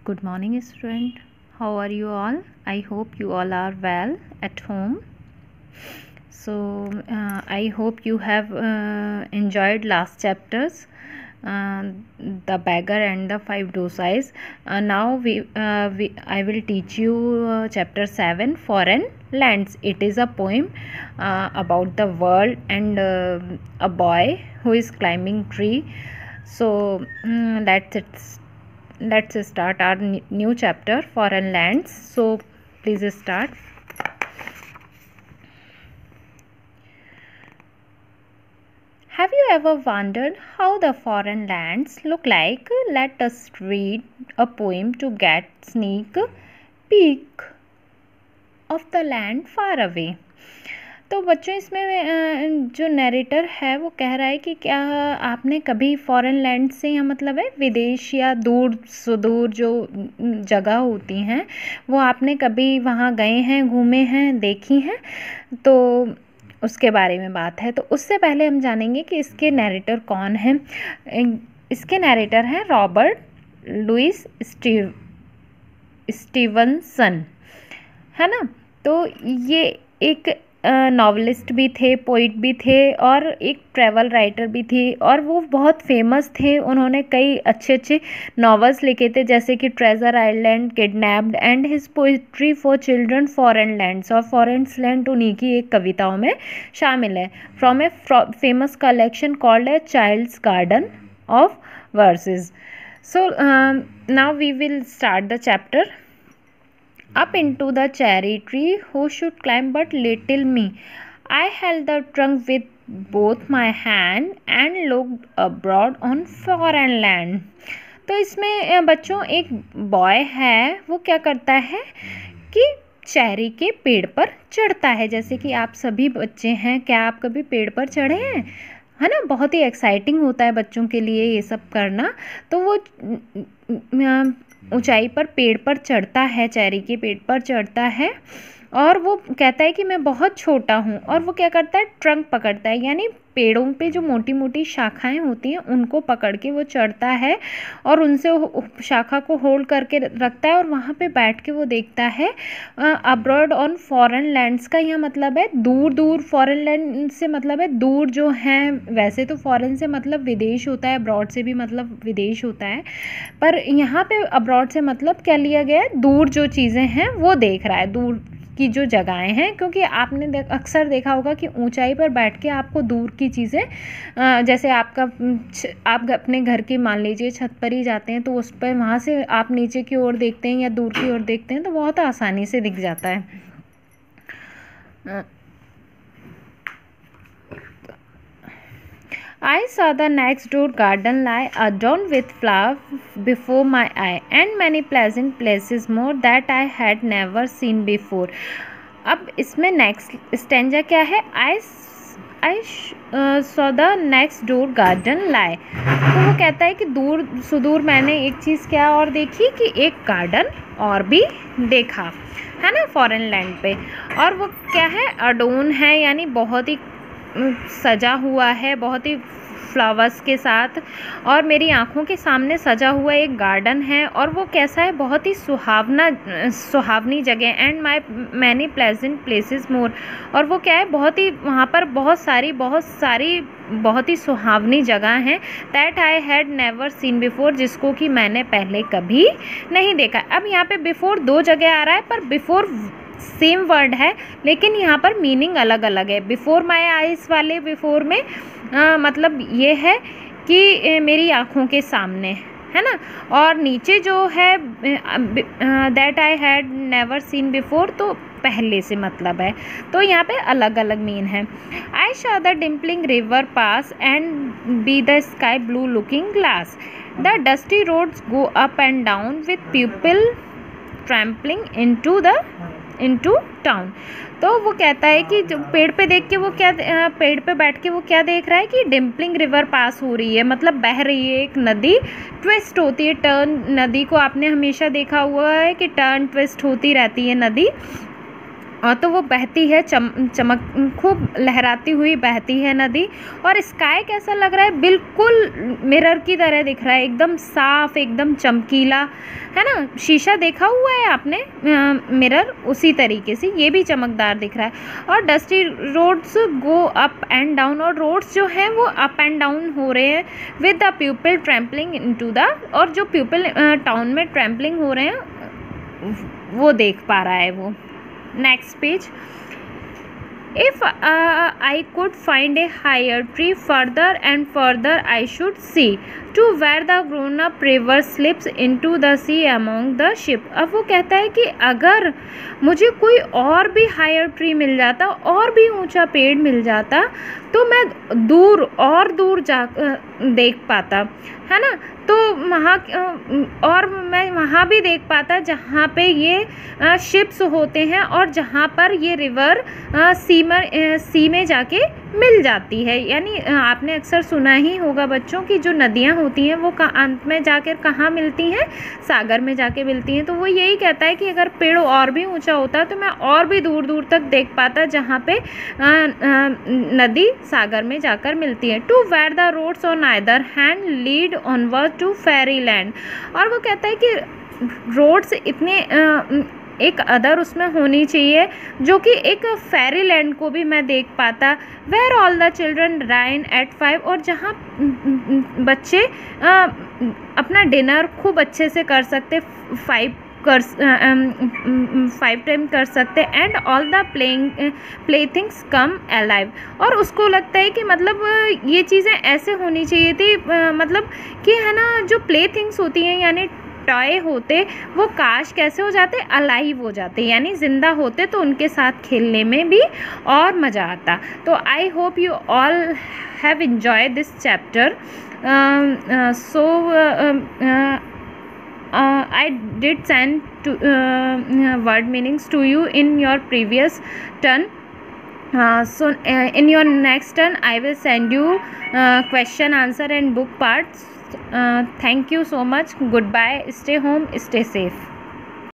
Good morning, student. How are you all? I hope you all are well at home. So I hope you have enjoyed last chapters, the beggar and the five docile. Now I will teach you chapter 7, foreign lands. It is a poem about the world and a boy who is climbing tree. So let's start our new chapter, foreign lands. So please start. Have you ever wondered how the foreign lands look like? Let us read a poem to get sneak peek of the land far away. तो बच्चों, इसमें जो narrator है वो कह रहा है कि क्या आपने कभी फॉरेन लैंड से, यहाँ मतलब है विदेश या दूर सुदूर जो जगह होती हैं वो आपने कभी वहाँ गए हैं, घूमे हैं, देखी हैं? तो उसके बारे में बात है। तो उससे पहले हम जानेंगे कि इसके नरेटर कौन हैं। इसके नरेटर हैं रॉबर्ट लुइस स्टीवनसन, है ना। तो ये एक नॉवलिस्ट भी थे, पोइट भी थे और एक ट्रैवल राइटर भी थी, और वो बहुत फेमस थे। उन्होंने कई अच्छे अच्छे नॉवेल्स लिखे थे, जैसे कि treasure island, kidnapped and his poetry for children, foreign lands. और फॉरेन लैंड उन्हीं की एक कविताओं में शामिल है, from a famous collection called a child's garden of verses. So now we will start the chapter. Up into the cherry tree, who should climb but little me? I held the trunk with both my hand and looked abroad on foreign land. तो इसमें बच्चों एक boy है, वो क्या करता है कि चेरी के पेड़ पर चढ़ता है। जैसे कि आप सभी बच्चे हैं, क्या आप कभी पेड़ पर चढ़े हैं? है ना, बहुत ही एक्साइटिंग होता है बच्चों के लिए ये सब करना। तो वो ऊंचाई पर पेड़ पर चढ़ता है, चेरी के पेड़ पर चढ़ता है, और वो कहता है कि मैं बहुत छोटा हूँ। और वो क्या करता है, ट्रंक पकड़ता है, यानी पेड़ों पे जो मोटी मोटी शाखाएं होती हैं उनको पकड़ के वो चढ़ता है और उनसे शाखा को होल्ड करके रखता है, और वहाँ पे बैठ के वो देखता है अब्रॉड ऑन फॉरेन लैंड्स का यह मतलब है दूर दूर। फॉरेन लैंड से मतलब है दूर जो हैं, वैसे तो फॉरेन से मतलब विदेश होता है, अब्रॉड से भी मतलब विदेश होता है, पर यहाँ पे अब्रॉड से मतलब क्या लिया गया है, दूर जो चीज़ें हैं वो देख रहा है, दूर की जो जगहें हैं। क्योंकि आपने अक्सर देखा होगा कि ऊंचाई पर बैठ के आपको दूर की चीज़ें, जैसे आप अपने घर की मान लीजिए छत पर ही जाते हैं, तो उस पर वहाँ से आप नीचे की ओर देखते हैं या दूर की ओर देखते हैं तो बहुत आसानी से दिख जाता है। I saw the next door garden lie adorned with flowers before my eye, and many pleasant places more that I had never seen before. अब इसमें नेक्स्ट स्टेंजा क्या है, I saw the next door garden lie. तो वो कहता है कि दूर सुदूर मैंने एक चीज़ क्या और देखी कि एक गार्डन और भी देखा, है ना, फॉरेन लैंड पे। और वो क्या है, अडोन है, यानी बहुत ही सजा हुआ है, बहुत ही फ्लावर्स के साथ, और मेरी आँखों के सामने सजा हुआ एक गार्डन है। और वो कैसा है, बहुत ही सुहावनी जगह, and my many pleasant places more. और वो क्या है, बहुत ही वहाँ पर बहुत सारी बहुत ही सुहावनी जगह हैं, that I had never seen before, जिसको कि मैंने पहले कभी नहीं देखा। अब यहाँ पे बिफोर दो जगह आ रहा है, पर बिफोर सेम वर्ड है लेकिन यहाँ पर मीनिंग अलग अलग है। बिफोर माई आइज़ वाले बिफोर में मतलब ये है कि मेरी आँखों के सामने, है ना। और नीचे जो है that I had never seen before, तो पहले से मतलब है, तो यहाँ पे अलग अलग मीन है। I saw the dimpling river pass and be the sky blue looking glass, the dusty roads go up and down with people trampling into town. तो वो कहता है कि जो पेड़ पे देख के वो क्या, पेड़ पे बैठ के वो क्या देख रहा है कि डिम्पलिंग रिवर पास हो रही है, मतलब बह रही है एक नदी, ट्विस्ट होती है, टर्न। नदी को आपने हमेशा देखा हुआ है कि टर्न ट्विस्ट होती रहती है नदी, तो वो बहती है, चमक खूब लहराती हुई बहती है नदी। और स्काई कैसा लग रहा है, बिल्कुल मिरर की तरह दिख रहा है, एकदम साफ, एकदम चमकीला, है ना। शीशा देखा हुआ है आपने, मिरर, उसी तरीके से ये भी चमकदार दिख रहा है। और dusty roads go up and down, और रोड्स जो हैं वो अप एंड डाउन हो रहे हैं with the people trampling into the, और जो पीपल टाउन में ट्रैम्पलिंग हो रहे हैं वो देख पा रहा है वो। Next page. If I could find a higher tree, further and further I should see to where the grown-up river slips into the sea among the ship. अब वो कहता है कि अगर मुझे कोई और भी हायर ट्री मिल जाता, और भी ऊंचा पेड़ मिल जाता, तो मैं दूर और दूर जा देख पाता, है ना। तो वहाँ, और मैं वहाँ भी देख पाता जहाँ पे ये शिप्स होते हैं, और जहाँ पर ये रिवर सी में जाके मिल जाती है। यानी आपने अक्सर सुना ही होगा बच्चों की जो नदियाँ होती हैं वो अंत में जाकर कहाँ मिलती हैं, सागर में जाके मिलती हैं। तो वो यही कहता है कि अगर पेड़ और भी ऊंचा होता तो मैं और भी दूर दूर तक देख पाता जहाँ पे नदी सागर में जाकर मिलती है। To where the roads on either hand lead onward to fairy land. और वो कहता है कि रोड्स इतने एक अदर उसमें होनी चाहिए जो कि एक फेरी लैंड को भी मैं देख पाता। Where all the children dine at 5, और जहाँ बच्चे अपना डिनर खूब अच्छे से कर सकते, 5 टाइम कर सकते। And all the play things come alive. और उसको लगता है कि मतलब ये चीज़ें ऐसे होनी चाहिए थी, मतलब कि है ना, जो प्ले थिंग्स होती हैं यानी टॉय होते, वो काश कैसे हो जाते, अलाइव हो जाते, यानी ज़िंदा होते, तो उनके साथ खेलने में भी और मज़ा आता। तो I hope you all have enjoyed this chapter. So I did send to word meanings to you in your previous turn. So in your next turn I will send you question, answer and book parts. Thank you so much. Goodbye. Stay home. Stay safe.